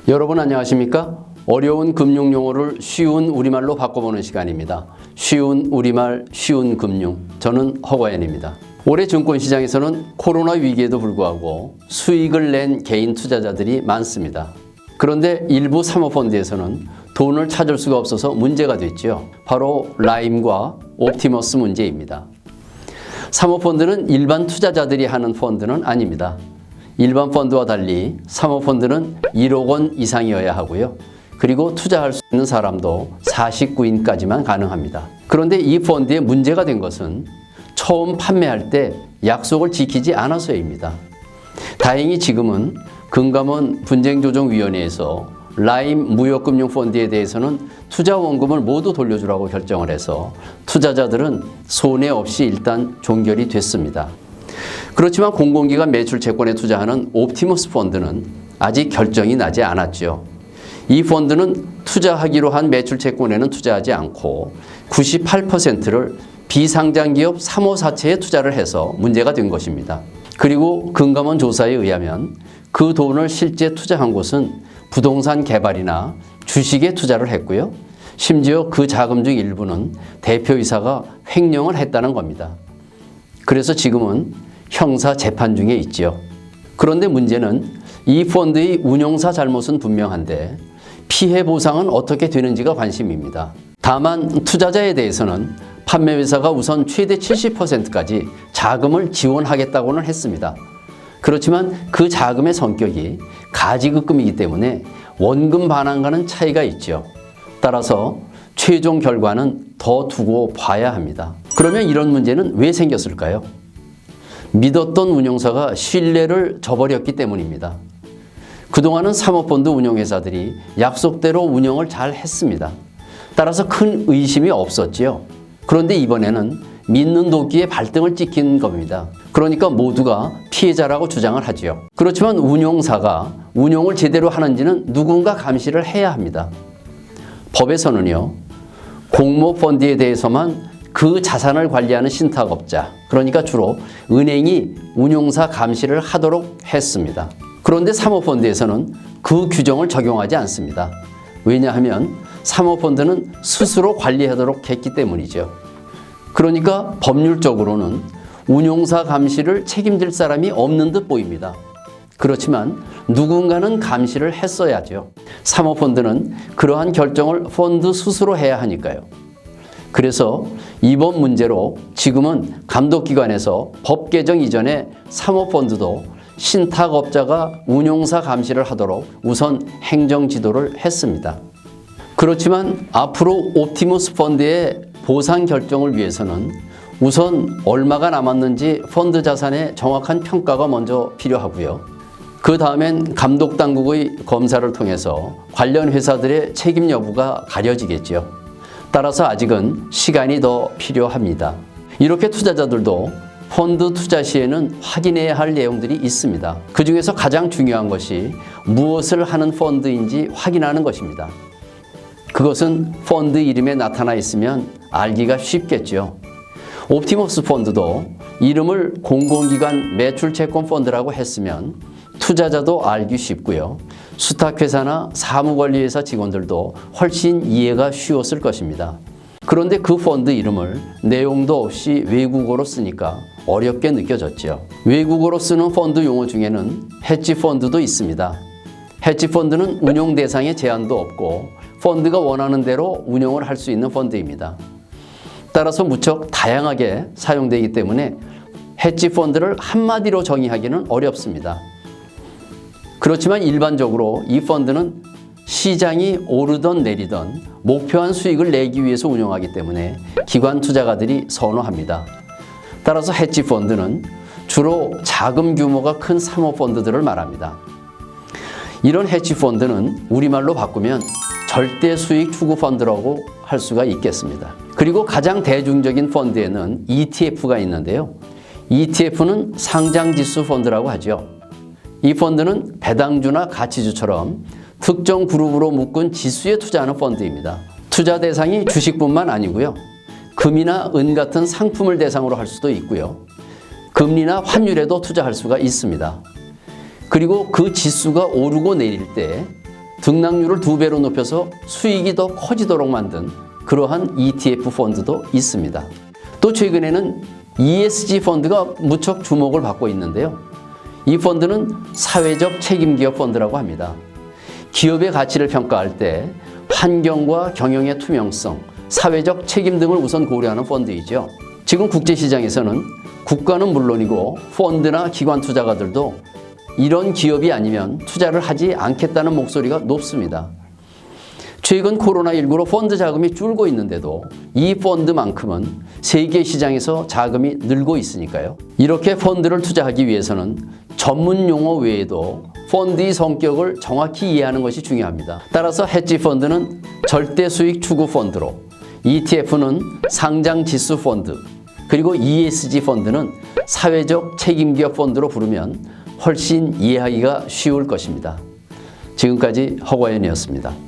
여러분 안녕하십니까? 어려운 금융 용어를 쉬운 우리말로 바꿔보는 시간입니다. 쉬운 우리말, 쉬운 금융. 저는 허가연입니다. 올해 증권시장에서는 코로나 위기에도 불구하고 수익을 낸 개인 투자자들이 많습니다. 그런데 일부 사모펀드에서는 돈을 찾을 수가 없어서 문제가 됐죠. 바로 라임과 옵티머스 문제입니다. 사모펀드는 일반 투자자들이 하는 펀드는 아닙니다. 일반 펀드와 달리 사모펀드는 1억 원 이상이어야 하고요. 그리고 투자할 수 있는 사람도 49인까지만 가능합니다. 그런데 이 펀드에 문제가 된 것은 처음 판매할 때 약속을 지키지 않아서입니다. 다행히 지금은 금감원 분쟁조정위원회에서 라임 무역금융펀드에 대해서는 투자 원금을 모두 돌려주라고 결정을 해서 투자자들은 손해 없이 일단 종결이 됐습니다. 그렇지만 공공기관 매출 채권에 투자하는 옵티머스 펀드는 아직 결정이 나지 않았죠. 이 펀드는 투자하기로 한 매출 채권에는 투자하지 않고 98%를 비상장기업 사모사채에 투자를 해서 문제가 된 것입니다. 그리고 금감원 조사에 의하면 그 돈을 실제 투자한 곳은 부동산 개발이나 주식에 투자를 했고요. 심지어 그 자금 중 일부는 대표이사가 횡령을 했다는 겁니다. 그래서 지금은 형사 재판 중에 있죠. 그런데 문제는 이 펀드의 운용사 잘못은 분명한데 피해 보상은 어떻게 되는지가 관심입니다. 다만 투자자에 대해서는 판매회사가 우선 최대 70%까지 자금을 지원하겠다고는 했습니다. 그렇지만 그 자금의 성격이 가지급금이기 때문에 원금 반환과는 차이가 있죠. 따라서 최종 결과는 더 두고 봐야 합니다. 그러면 이런 문제는 왜 생겼을까요? 믿었던 운용사가 신뢰를 저버렸기 때문입니다. 그동안은 사모펀드 운용회사들이 약속대로 운영을 잘 했습니다. 따라서 큰 의심이 없었지요. 그런데 이번에는 믿는 도끼에 발등을 찍힌 겁니다. 그러니까 모두가 피해자라고 주장을 하지요. 그렇지만 운용사가 운용을 제대로 하는지는 누군가 감시를 해야 합니다. 법에서는요, 공모펀드에 대해서만 그 자산을 관리하는 신탁업자, 그러니까 주로 은행이 운용사 감시를 하도록 했습니다. 그런데 사모펀드에서는 그 규정을 적용하지 않습니다. 왜냐하면 사모펀드는 스스로 관리하도록 했기 때문이죠. 그러니까 법률적으로는 운용사 감시를 책임질 사람이 없는 듯 보입니다. 그렇지만 누군가는 감시를 했어야죠. 사모펀드는 그러한 결정을 펀드 스스로 해야 하니까요. 그래서 이번 문제로 지금은 감독기관에서 법 개정 이전에 사모펀드도 신탁업자가 운용사 감시를 하도록 우선 행정지도를 했습니다. 그렇지만 앞으로 옵티머스 펀드의 보상 결정을 위해서는 우선 얼마가 남았는지 펀드 자산의 정확한 평가가 먼저 필요하고요. 그 다음엔 감독당국의 검사를 통해서 관련 회사들의 책임 여부가 가려지겠죠. 따라서 아직은 시간이 더 필요합니다. 이렇게 투자자들도 펀드 투자 시에는 확인해야 할 내용들이 있습니다. 그 중에서 가장 중요한 것이 무엇을 하는 펀드인지 확인하는 것입니다. 그것은 펀드 이름에 나타나 있으면 알기가 쉽겠죠. 옵티머스 펀드도 이름을 공공기관 매출채권 펀드라고 했으면 투자자도 알기 쉽고요. 수탁회사나 사무관리회사 직원들도 훨씬 이해가 쉬웠을 것입니다. 그런데 그 펀드 이름을 내용도 없이 외국어로 쓰니까 어렵게 느껴졌죠. 외국어로 쓰는 펀드 용어 중에는 헤지 펀드도 있습니다. 헤지 펀드는 운용 대상에 제한도 없고 펀드가 원하는 대로 운용을 할 수 있는 펀드입니다. 따라서 무척 다양하게 사용되기 때문에 헤지 펀드를 한마디로 정의하기는 어렵습니다. 그렇지만 일반적으로 이 펀드는 시장이 오르던 내리던 목표한 수익을 내기 위해서 운영하기 때문에 기관 투자가들이 선호합니다. 따라서 헤지 펀드는 주로 자금 규모가 큰 사모펀드들을 말합니다. 이런 헤지 펀드는 우리말로 바꾸면 절대 수익 추구 펀드라고 할 수가 있겠습니다. 그리고 가장 대중적인 펀드에는 ETF가 있는데요. ETF는 상장지수 펀드라고 하죠. 이 펀드는 배당주나 가치주처럼 특정 그룹으로 묶은 지수에 투자하는 펀드입니다. 투자 대상이 주식뿐만 아니고요. 금이나 은 같은 상품을 대상으로 할 수도 있고요. 금리나 환율에도 투자할 수가 있습니다. 그리고 그 지수가 오르고 내릴 때 등락률을 2배로 높여서 수익이 더 커지도록 만든 그러한 ETF 펀드도 있습니다. 또 최근에는 ESG 펀드가 무척 주목을 받고 있는데요. 이 펀드는 사회적 책임기업 펀드라고 합니다. 기업의 가치를 평가할 때 환경과 경영의 투명성, 사회적 책임 등을 우선 고려하는 펀드이죠. 지금 국제시장에서는 국가는 물론이고 펀드나 기관 투자가들도 이런 기업이 아니면 투자를 하지 않겠다는 목소리가 높습니다. 최근 코로나19로 펀드 자금이 줄고 있는데도 이 펀드만큼은 세계 시장에서 자금이 늘고 있으니까요. 이렇게 펀드를 투자하기 위해서는 전문 용어 외에도 펀드의 성격을 정확히 이해하는 것이 중요합니다. 따라서 헤지 펀드는 절대 수익 추구 펀드로, ETF는 상장 지수 펀드, 그리고 ESG 펀드는 사회적 책임기업 펀드로 부르면 훨씬 이해하기가 쉬울 것입니다. 지금까지 허과연이었습니다.